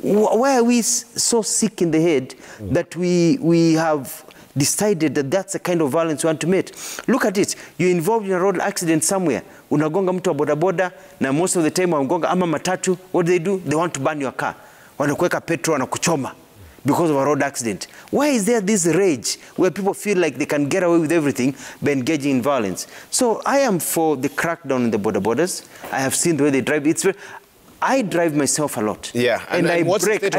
Why are we so sick in the head that we have decided that that's the kind of violence we want to meet? Look at it. You're involved in a road accident somewhere. Unagonga mtu wa bodaboda, na most of the time wanagonga ama matatu. What do? They want to burn your car. Wanakuweka petrol, wanakuchoma because of a road accident. Why is there this rage where people feel like they can get away with everything by engaging in violence? So I am for the crackdown in the bodabodas. I have seen the way they drive. I drive myself a lot. Yeah, and I brake.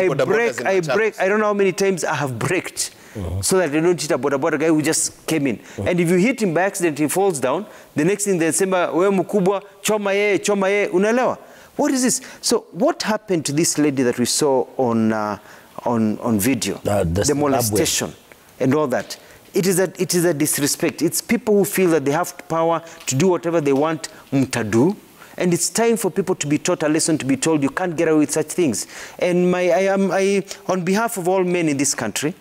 I don't know how many times I have braked so that they don't hit a bodaboda guy who just came in. And if you hit him by accident, he falls down. The next thing they say, "We mkubwa, choma ye, unalewa." What is this? So what happened to this lady that we saw on video? The molestation and all that. It is a disrespect. It's people who feel that they have power to do whatever they want to. And it's time for people to be taught a lesson, to be told you can't get away with such things. And on behalf of all men in this country,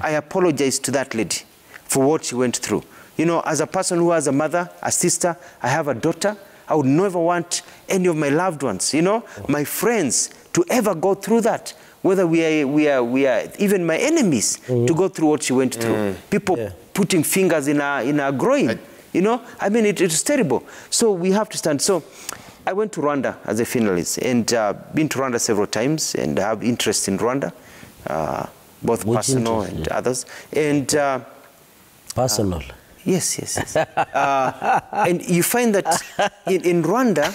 I apologize to that lady for what she went through. You know, as a person who has a mother, a sister, I have a daughter, I would never want any of my loved ones, you know, my friends, to ever go through that. Whether we are even my enemies, to go through what she went through. People putting fingers in her groin. You know, I mean, it's terrible. So we have to stand. So I went to Rwanda as a finalist and been to Rwanda several times and have interest in Rwanda, both personal and others. And personal? Yes. And you find that in Rwanda,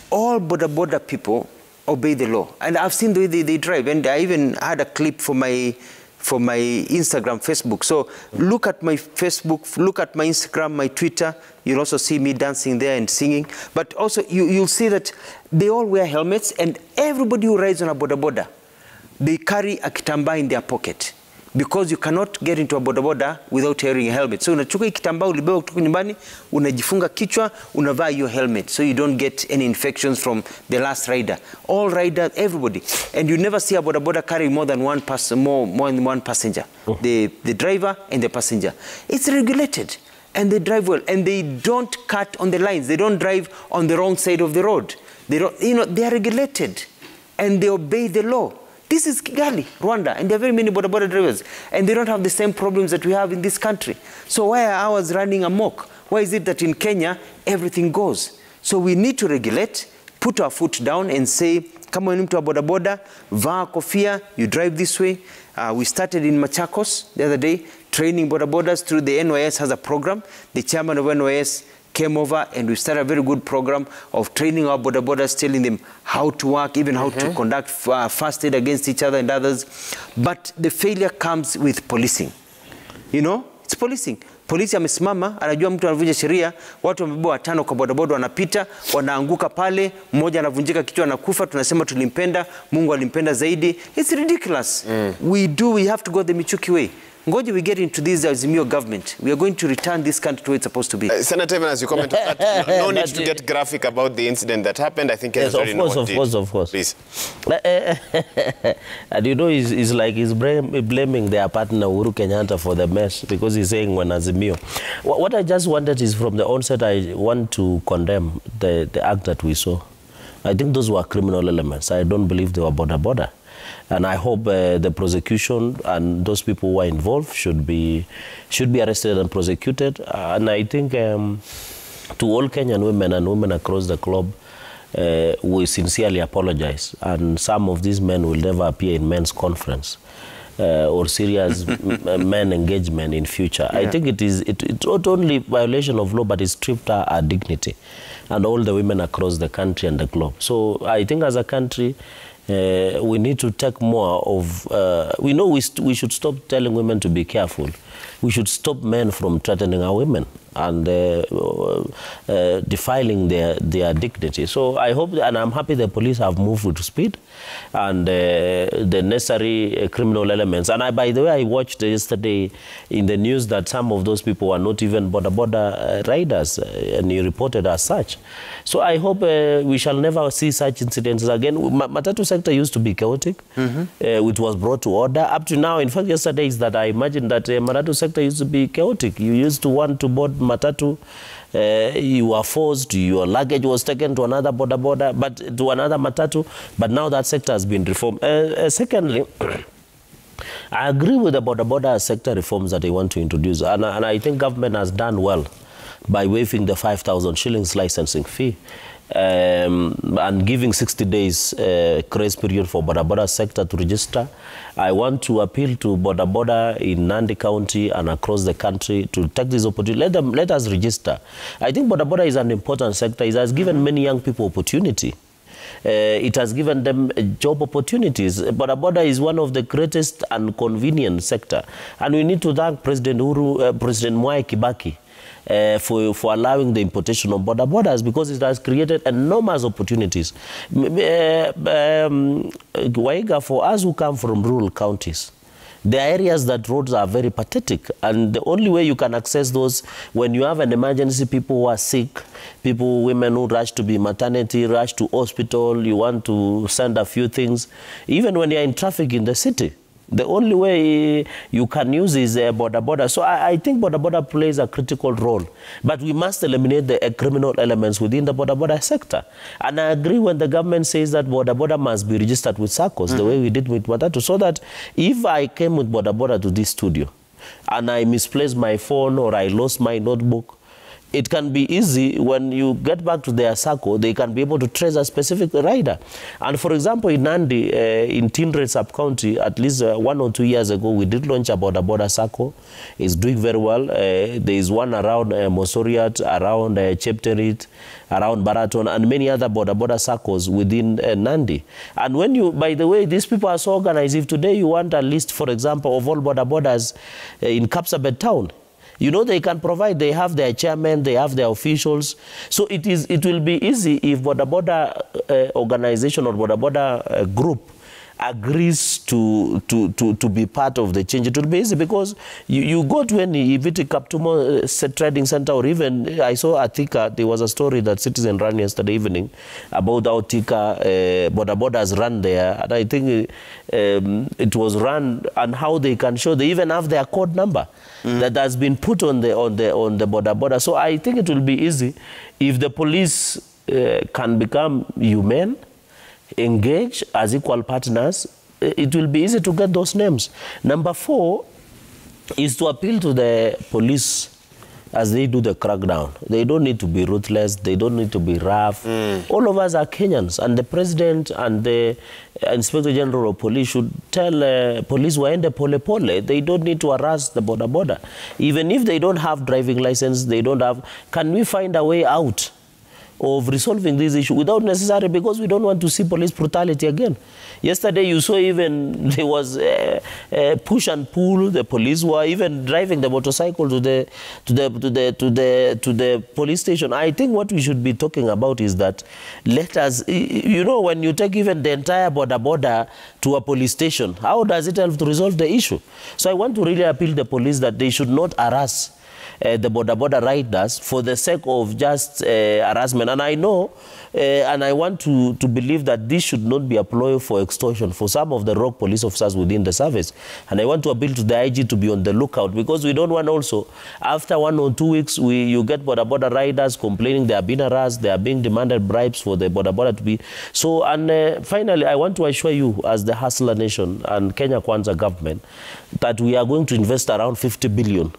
all bodaboda people obey the law. And I've seen the way they drive. And I even had a clip for my Instagram, Facebook. So look at my Facebook, look at my Instagram, my Twitter. You'll also see me dancing there and singing. But also you'll see that they all wear helmets, and everybody who rides on a bodaboda, they carry a kitambaa in their pocket. Because you cannot get into a bodaboda without wearing a helmet. So unachukua kitambaa ulibeba kutoka nyumbani, unajifunga kichwa, unavaa your helmet, so you don't get any infections from the last rider. All riders, everybody. And you never see a bodaboda carry more than one person, more than one passenger. The driver and the passenger. It's regulated. And they drive well. And they don't cut on the lines. They don't drive on the wrong side of the road. They don't, you know, they are regulated. And they obey the law. This is Kigali, Rwanda, and there are very many bodaboda drivers, and they don't have the same problems that we have in this country. So why are ours running amok? Why is it that in Kenya, everything goes? So we need to regulate, put our foot down and say, come on into a bodaboda, vaa kofia, you drive this way. We started in Machakos the other day, training bodabodas through the NYS has a program. The chairman of NYS came over and we started a very good program of training our bodabodas, telling them how to work, even how to conduct first aid against each other and others. But the failure comes with policing. You know, it's policing. Polisi amesimama, anajua mtu anavunja sheria, watu wamebeba watano kwa bodaboda wanapita, wanaanguka pale, mmoja anavunjika kichwa anakufa, tunasema tulimpenda, Mungu alimpenda zaidi. It's ridiculous. We have to go the Michuki way. Ngoja we get into this Azimio government. We are going to return this country to where it's supposed to be. Senator, even as you comment on that, no need to get graphic about the incident that happened. I think yes, of course. Please. And you know, it's like he's blaming their partner Uhuru Kenyatta for the mess because he's saying when Azimio. What I just wanted is from the onset, I want to condemn the act that we saw. I think those were criminal elements. I don't believe they were bodaboda. And I hope the prosecution and those people who are involved should be arrested and prosecuted. And I think to all Kenyan women and women across the globe, we sincerely apologize. And some of these men will never appear in men's conference or serious men engagement in future. Yeah. I think it's not only violation of law, but it stripped our dignity and all the women across the country and the globe. So I think as a country, we need to take more of, we know we should stop telling women to be careful. We should stop men from threatening our women and defiling their dignity. So I hope, and I'm happy the police have moved with speed and the necessary criminal elements. And by the way, I watched yesterday in the news that some of those people were not even bodaboda riders, and you reported as such. So I hope we shall never see such incidents again. Matatu sector used to be chaotic. It was brought to order. Up to now, in fact, yesterday is that I imagine that Matatu sector used to be chaotic. You used to want to board matatu, you were forced, your luggage was taken to another bodaboda, but to another matatu, but now that sector has been reformed. Secondly, I agree with the bodaboda sector reforms that they want to introduce, and I think government has done well by waiving the 5,000 shillings licensing fee. And giving 60 days grace period for Bodaboda sector to register. I want to appeal to Bodaboda in Nandi County and across the country to take this opportunity. Let us register. I think Bodaboda is an important sector. It has given many young people opportunity. It has given them job opportunities. Bodaboda is one of the greatest and convenient sector. And we need to thank President Mwai Kibaki for allowing the importation of bodabodas, because it has created enormous opportunities. Waiga, for us who come from rural counties, there are areas that roads are very pathetic, and the only way you can access those when you have an emergency, people who are sick, women who rush to be maternity, rush to hospital, you want to send a few things, even when you're in traffic in the city. The only way you can use is bodaboda. So I think bodaboda plays a critical role. But we must eliminate the criminal elements within the bodaboda sector. And I agree when the government says that bodaboda must be registered with SACCOs, the way we did with matatu, so that if I came with bodaboda to this studio and I misplaced my phone or I lost my notebook, it can be easy when you get back to their SACCO, they can be able to trace a specific rider. And for example, in Nandi, in Tindred sub-county, at least 1 or 2 years ago, we did launch a Bodaboda SACCO. It's doing very well. There is one around Mosoriat, around Chepterit, around Baraton, and many other Bodaboda SACCOs within Nandi. And when you, by the way, these people are so organized. If today you want a list, for example, of all Bodabodas in Kapsabet town, you know, they can provide, they have their chairman, they have their officials. So it will be easy if Bodaboda organization or Bodaboda group agrees to be part of the change. It will be easy because you go to any Viti Kaptumo trading center, or even I saw a Thika, there was a story that Citizen ran yesterday evening about how Thika Bodaboda has run there, and I think it was run, and how they can show, they even have their code number that has been put on the Bodaboda. So I think it will be easy if the police can become humane, engage as equal partners. It will be easy to get those names. Number 4 is to appeal to the police as they do the crackdown. They don't need to be ruthless. They don't need to be rough. All of us are Kenyans, and the president and the Inspector General of Police should tell police waende pole pole. They don't need to harass the bodaboda. Even if they don't have driving license, they don't have. Can we find a way out of resolving this issue without necessary, because we don't want to see police brutality again. Yesterday you saw even there was push and pull. The police were even driving the motorcycle to the police station. I think what we should be talking about is that, let us, you know, when you take even the entire bodaboda to a police station, how does it help to resolve the issue? So I want to really appeal to the police that they should not harass the bodaboda riders for the sake of just harassment. And I know, and I want to believe that this should not be a ploy for extortion for some of the rogue police officers within the service. And I want to appeal to the IG to be on the lookout, because we don't want also, after 1 or 2 weeks, you get bodaboda riders complaining they are being harassed, they are being demanded bribes for the bodaboda to be. So, and finally, I want to assure you, as the Hustler Nation and Kenya Kwanza government, that we are going to invest around 50 billion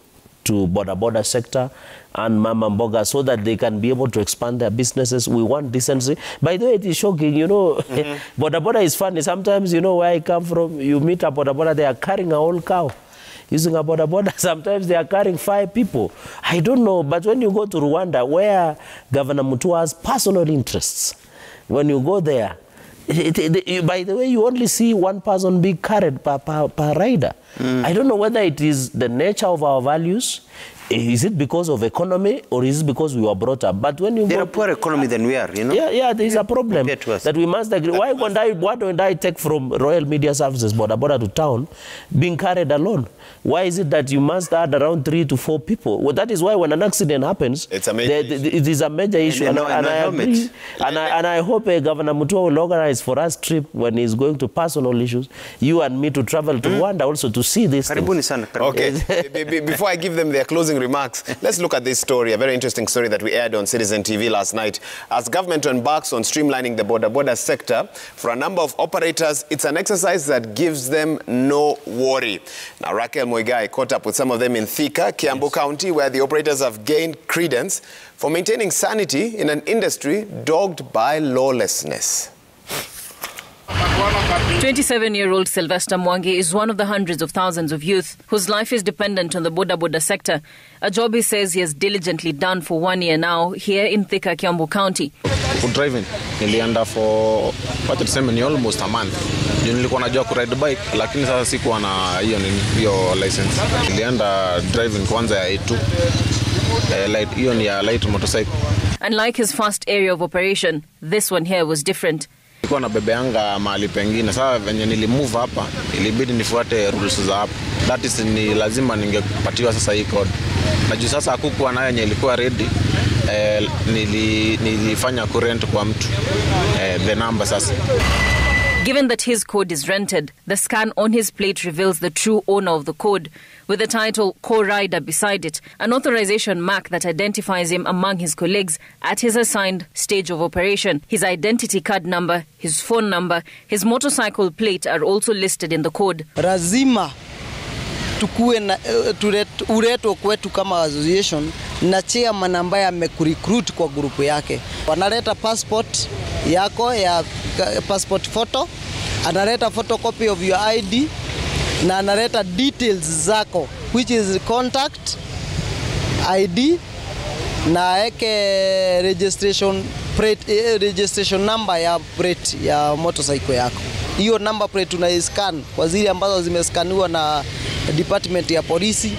to bodaboda sector and mama mboga, so that they can be able to expand their businesses. We want decency. By the way, it is shocking, you know, bodaboda is funny. Sometimes, you know, where I come from, you meet a bodaboda, they are carrying a whole cow. Using a bodaboda, sometimes they are carrying 5 people. I don't know, but when you go to Rwanda, where Governor Mutua has personal interests, when you go there, by the way, you only see 1 person being carried per rider. I don't know whether it is the nature of our values. Is it because of economy, or is it because we were brought up? But when you they're a poor economy than we are, you know. Yeah, there is a problem that we must agree. Why don't I take from Royal Media Services bodaboda to town, being carried alone? Why is it that you must add around 3 to 4 people? Well, that is why when an accident happens, it is a major issue. And I agree. And I hope Governor Mutua will organize for us trip when he's going to personal issues, you and me, to travel to Rwanda also to see this. Okay. Before I give them their closing closing remarks, let's look at this story, a very interesting story that we aired on Citizen TV last night. As government embarks on streamlining the Bodaboda sector, for a number of operators, it's an exercise that gives them no worry. Now, Raquel Muigai caught up with some of them in Thika, Kiambu County, where the operators have gained credence for maintaining sanity in an industry dogged by lawlessness. 27-year-old Sylvester Mwangi is one of the hundreds of thousands of youth whose life is dependent on the Bodaboda sector, a job he says he has diligently done for 1 year now here in Thika, Kiambu County. For driving, nilienda for almost a month. Nilikuwa najua kuride bike, lakini sasa sikuwa na hiyo license. Nilienda driving kwanza ya A2. Hiyo ni ya light motorcycle. Unlike his first area of operation, this one here was different. Nilikuwa na bebeanga mahali pengine. Sasa venye nilimove hapa, ilibidi nifuate rules za hapa. That is ni lazima ningepatiwa sasa hii code. Na juu sasa hakukuwa nayo yenye ilikuwa ready. Nilifanya kurent kwa mtu the number sasa. Given that his code is rented, the scan on his plate reveals the true owner of the code, with the title co-rider beside it, an authorization mark that identifies him among his colleagues at his assigned stage of operation. His identity card number, his phone number, his motorcycle plate are also listed in the code. Lazima tukue na ureto kwetu kama association na chairman ambaye amekurecruit kwa grupu yake. Wanaleta passport yako ya passport photo, analeta photocopy of your ID na analeta details zako, which is contact, ID na eke registration number ya plate ya motorcycle yako. Hiyo number plate unaiscan kwa zile ambazo zimeskaniwa na department ya polisi,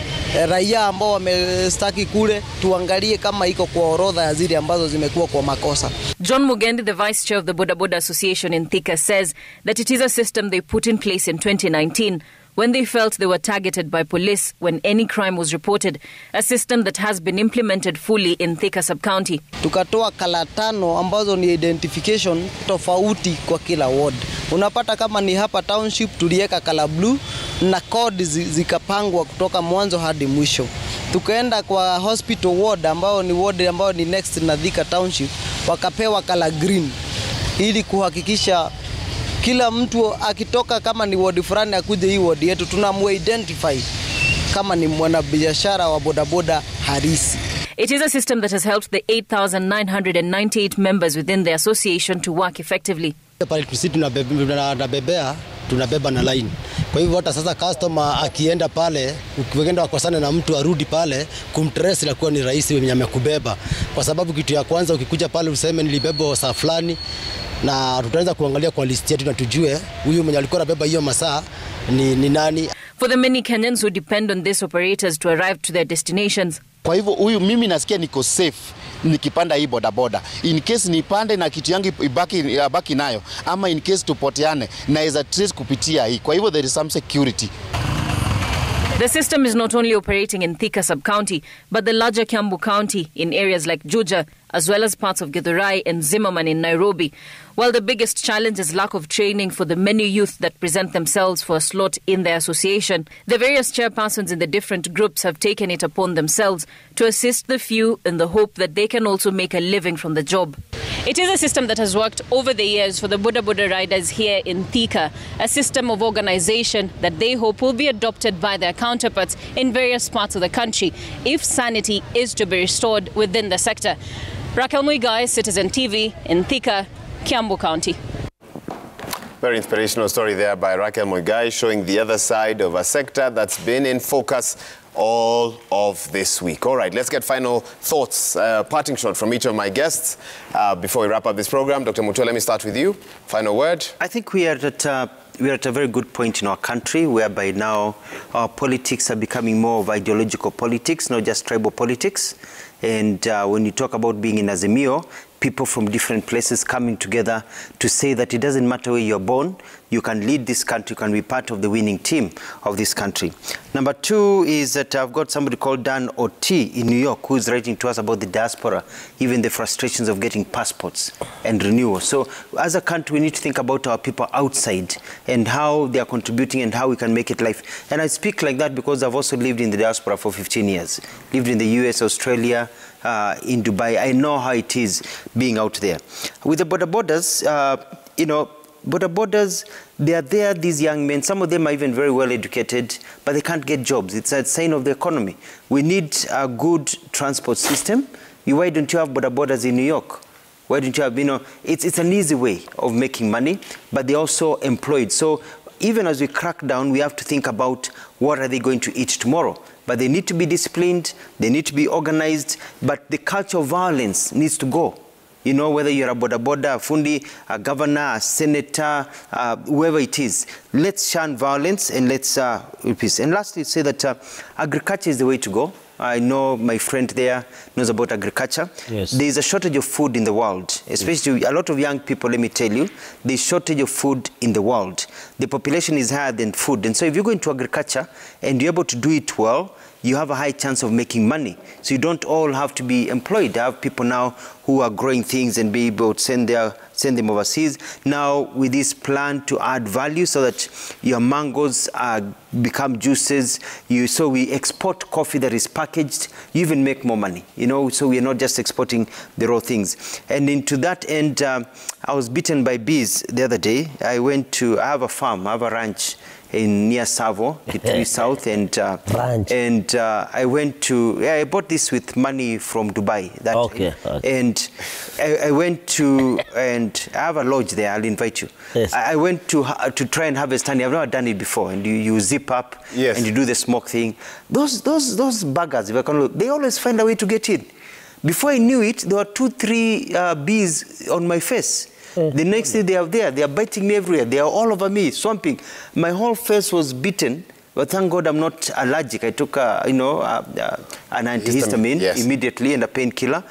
raia ambao wamestaki kule, tuangalie kama iko kwa orodha ya zile ambazo zimekuwa kwa makosa. John Mugendi, the vice chair of the Bodaboda Association in Thika, says that it is a system they put in place in 2019 when they felt they were targeted by police when any crime was reported, a system that has been implemented fully in Thika sub-county. Tukatoa kala 5 ambazo ni identification tofauti kwa kila ward. Unapata kama ni hapa township tulieka kala blue na code zikapangwa kutoka mwanzo hadi mwisho. Tukaenda kwa hospital ward ambao ni next na Thika township, wakapewa kala green ili kuhakikisha kila mtu akitoka kama ni ward fulani akuje hii ward yetu tunamu-identify kama ni mwanabiashara wa bodaboda harisi. It is a system that has helped the 8,998 members within the association to work effectively. Pale sisi tunabeba na line. Kwa hivyo hata sasa customer akienda pale, ukienda wakosana na mtu arudi pale, kumtrace inakuwa ni rahisi mwenye amekubeba. Kwa sababu kitu ya kwanza ukikuja pale useme nilibeba saa fulani na tutaanza kuangalia kwa list yetu na tujue huyu mwenye alikuwa anabeba hiyo masaa ni nani. For the many Kenyans who depend on these operators to arrive to their destinations. Kwa hivyo huyu mimi nasikia niko safe nikipanda hii bodaboda. In case nipande na kitu yangu ibaki nayo, ama in case tupoteane naweza trace kupitia hii. Kwa hivyo there is some security. The system is not only operating in Thika sub-county, but the larger Kiambu County in areas like Juja, as well as parts of Githurai and Zimmerman in Nairobi. While the biggest challenge is lack of training for the many youth that present themselves for a slot in their association, the various chairpersons in the different groups have taken it upon themselves to assist the few in the hope that they can also make a living from the job. It is a system that has worked over the years for the Bodaboda riders here in Thika, a system of organization that they hope will be adopted by their counterparts in various parts of the country if sanity is to be restored within the sector. Raquel Muigai, Citizen TV in Thika, Kiambu County. Very inspirational story there by Raquel Muigai, showing the other side of a sector that's been in focus all of this week. All right, let's get final thoughts, parting shot from each of my guests before we wrap up this program. Dr. Mutua, let me start with you. Final word. I think we are at a very good point in our country whereby now our politics are becoming more of ideological politics, not just tribal politics. And when you talk about being in Azimio, people from different places coming together to say that it doesn't matter where you're born, you can lead this country, you can be part of the winning team of this country. Number two is that I've got somebody called Dan O.T. in New York who is writing to us about the diaspora, even the frustrations of getting passports and renewal. So as a country, we need to think about our people outside and how they are contributing and how we can make it life. And I speak like that because I've also lived in the diaspora for 15 years. Lived in the US, Australia, in Dubai. I know how it is being out there. With the Bodabodas, Bodabodas, they are there, these young men, some of them are even very well educated, but they can't get jobs. It's a sign of the economy. We need a good transport system. Why don't you have Bodabodas in New York? Why don't you have, it's an easy way of making money, but they're also employed. So even as we crack down, we have to think about what are they going to eat tomorrow. But they need to be disciplined, they need to be organized, but the culture of violence needs to go. Whether you're a bodaboda, a fundi, a governor, a senator, whoever it is, let's shun violence and let's peace. And lastly, say that agriculture is the way to go. I know my friend there knows about agriculture. Yes. There is a shortage of food in the world, especially a lot of young people, let me tell you, there's shortage of food in the world. The population is higher than food. And so if you go into agriculture and you're able to do it well, you have a high chance of making money. So you don't all have to be employed. I have people now who are growing things and be able to send them overseas. Now with this plan to add value so that your mangoes become juices, so we export coffee that is packaged, you even make more money, so we are not just exporting the raw things. And into that end, I was bitten by bees the other day. I have a farm, I have a ranch near Savo, Kitui South, and I bought this with money from Dubai that day. And I went to, and I have a lodge there, I'll invite you. Yes. I went to try and harvest honey. I've never done it before, and you zip up and you do the smoke thing. Those buggers, if I can look, they always find a way to get in. Before I knew it, there were 2-3 bees on my face. The next day they are there, they are biting me everywhere, they are all over me, swamping. My whole face was bitten, but thank God I'm not allergic. I took an antihistamine immediately and a painkiller.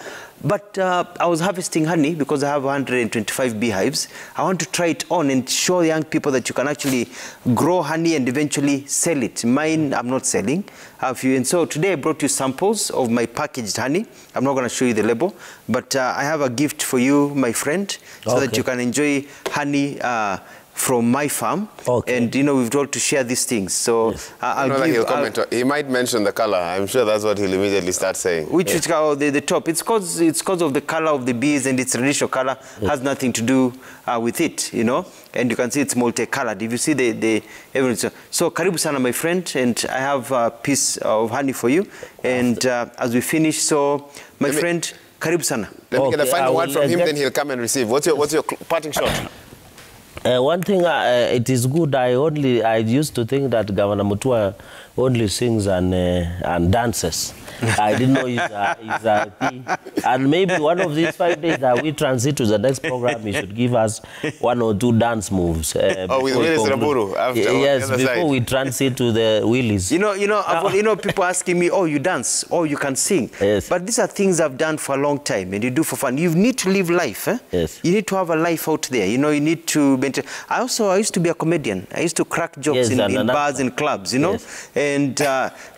But I was harvesting honey because I have 125 beehives. I want to try it on and show young people that you can actually grow honey and eventually sell it. Mine, I'm not selling. And so today I brought you samples of my packaged honey. I'm not going to show you the label, but I have a gift for you, my friend, so that you can enjoy honey from my farm. And we've told to share these things. So he might mention the color. I'm sure that's what he'll immediately start saying. Which color? The top. It's because of the color of the bees, and its traditional color has nothing to do with it, And you can see it's multicolored. If you see the evidence. So karibu sana, my friend, and I have a piece of honey for you. And as we finish, so my friend, karibu sana. Let me get a final word from him, then he'll come and receive. What's your parting shot? One thing, it is good. I used to think that Governor Mutua only sings and dances. I didn't know he's a and maybe one of these 5 days that we transit to the next program, he should give us 1 or 2 dance moves. With Willis Raburu after. Yes, before we transit to the Willis. People asking me, oh, you dance, oh, you can sing. Yes. But these are things I've done for a long time, and you do for fun. You need to live life. Yes. You need to have a life out there. You need to maintain. I used to be a comedian. I used to crack jokes in bars and clubs, Yes. And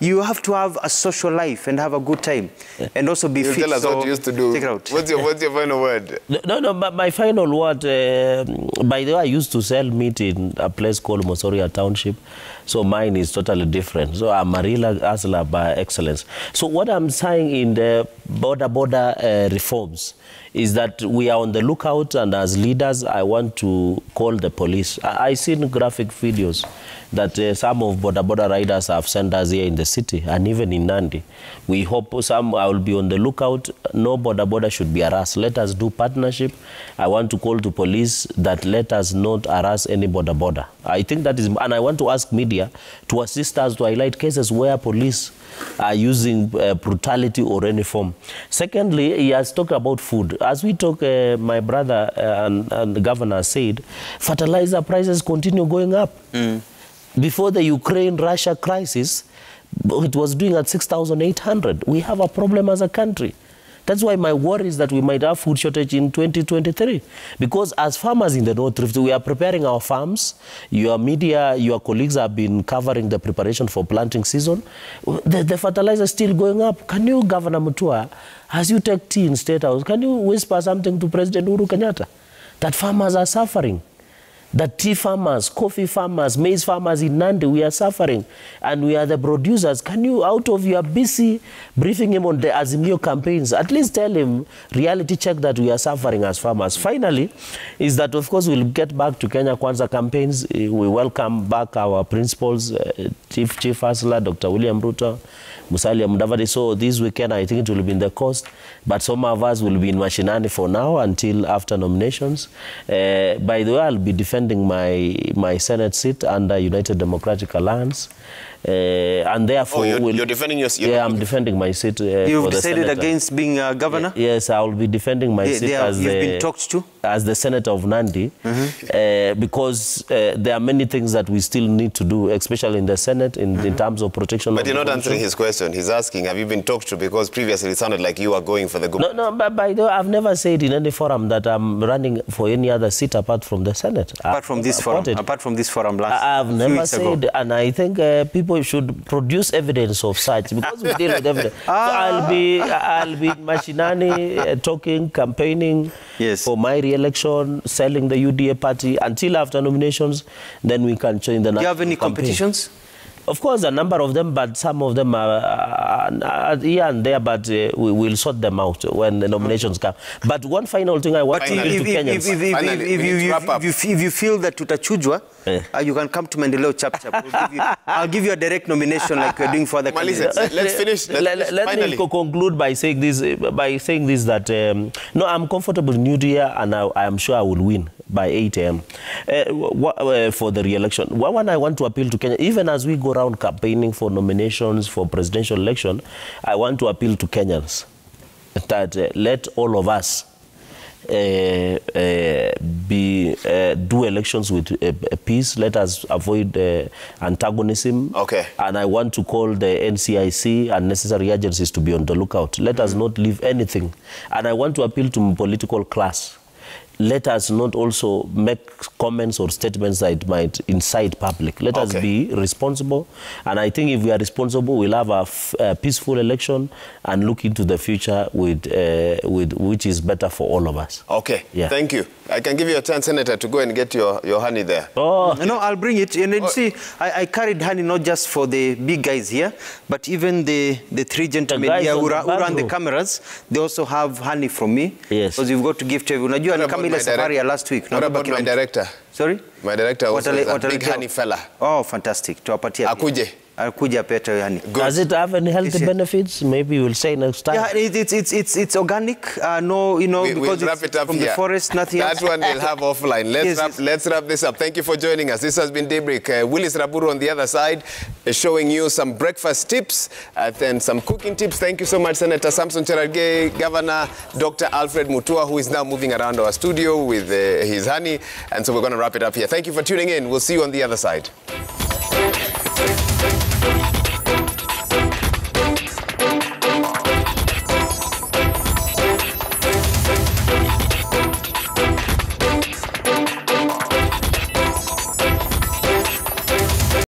you have to have a social life and have a good time, and also be fit. Tell us what you used to do. Take it out. What's your final word? No, but my final word, by the way, I used to sell meat in a place called Mosoria Township, so mine is totally different. So I'm a real hustler by excellence. So what I'm saying in the Bodaboda reforms is that we are on the lookout, and as leaders, I want to call the police. I've seen graphic videos that some of Bodaboda riders have sent us here in the city, and even in Nandi. We hope I will be on the lookout. No Bodaboda should be harassed. Let us do partnership. I want to call to police that let us not harass any Bodaboda. I think that is, and I want to ask media to assist us to highlight cases where police are using brutality or any form. Secondly, he has talked about food. As we talk, my brother and the governor said, fertilizer prices continue going up. Before the Ukraine-Russia crisis, it was doing at 6,800. We have a problem as a country. That's why my worry is that we might have food shortage in 2023. Because as farmers in the North Rift, we are preparing our farms. Your media, your colleagues have been covering the preparation for planting season. The fertilizer is still going up. Can you, Governor Mutua, as you take tea in State House, can you whisper something to President Uhuru Kenyatta? That farmers are suffering. That tea farmers, coffee farmers, maize farmers in Nandi, we are suffering. And we are the producers. Can you, out of your busy briefing him on the Azimio campaigns, at least tell him, reality check that we are suffering as farmers. Finally, is that, of course, we'll get back to Kenya Kwanza campaigns. We welcome back our principals, Chief Hustler, Dr. William Ruto, Musalia Mudavadi. So this weekend, I think it will be in the coast. But some of us will be in Mashinani for now until after nominations. By the way, I'll be defending my Senate seat under United Democratic Alliance. And therefore... you're defending your seat? Yeah, I'm defending my seat You've decided against being governor? Yes, I will be defending my seat as you've been talked to? As the Senator of Nandi, because there are many things that we still need to do, especially in the Senate, in terms of protection. But you're not answering his question. He's asking, have you been talked to? Because previously it sounded like you were going for the government. No, but by the way, I've never said in any forum that I'm running for any other seat apart from the Senate. Apart from this forum last I've never said, and I think people should produce evidence of such, because we deal with evidence. So I'll be in Mashinani talking, campaigning for my re-election, selling the UDA party until after nominations. Then we can join the national campaign. Do you have any competitions? Of course, a number of them, but some of them are here and there, but we will sort them out when the nominations come. But one final thing I want to appeal to Kenyans. If you feel that tutachujwa, you can come to Mendeleo Chap Chap. I'll give you a direct nomination like we're doing for the candidates. Let's finish. Let me conclude by saying this, that no, I'm comfortable in New Year, and I am sure I will win by 8 a.m. For the re-election. One I want to appeal to Kenya, even as we go around campaigning for nominations for presidential election, I want to appeal to Kenyans that let all of us do elections with peace. Let us avoid antagonism. Okay. And I want to call the NCIC and necessary agencies to be on the lookout. Let us not leave anything. And I want to appeal to political class. Let us not also make comments or statements that might incite public. Let us be responsible. And I think if we are responsible, we'll have a peaceful election and look into the future with which is better for all of us. Okay. Yeah. Thank you. I can give you a turn, Senator, to go and get your honey there. Oh. No, I'll bring it. And then see, I carried honey not just for the big guys here, but even the three gentlemen here who run the cameras, they also have honey from me. Yes. Because you've got to give to everyone. You and Camila Safaria last week. What about my director? Sorry? My director also is a big honey fella. Oh, fantastic. Akuje. Akuja peta honey. Does it have any health benefits? Maybe we'll say next time. Yeah, it's organic. No, because wrap it up from here. the forest, nothing That one we'll have offline. Let's wrap this up. Thank you for joining us. This has been Daybreak. Willis Raburu on the other side, showing you some breakfast tips and some cooking tips. Thank you so much, Senator Samson Cherargei, Governor Dr. Alfred Mutua, who is now moving around our studio with his honey. And so we're going to wrap it up here. Thank you for tuning in. We'll see you on the other side.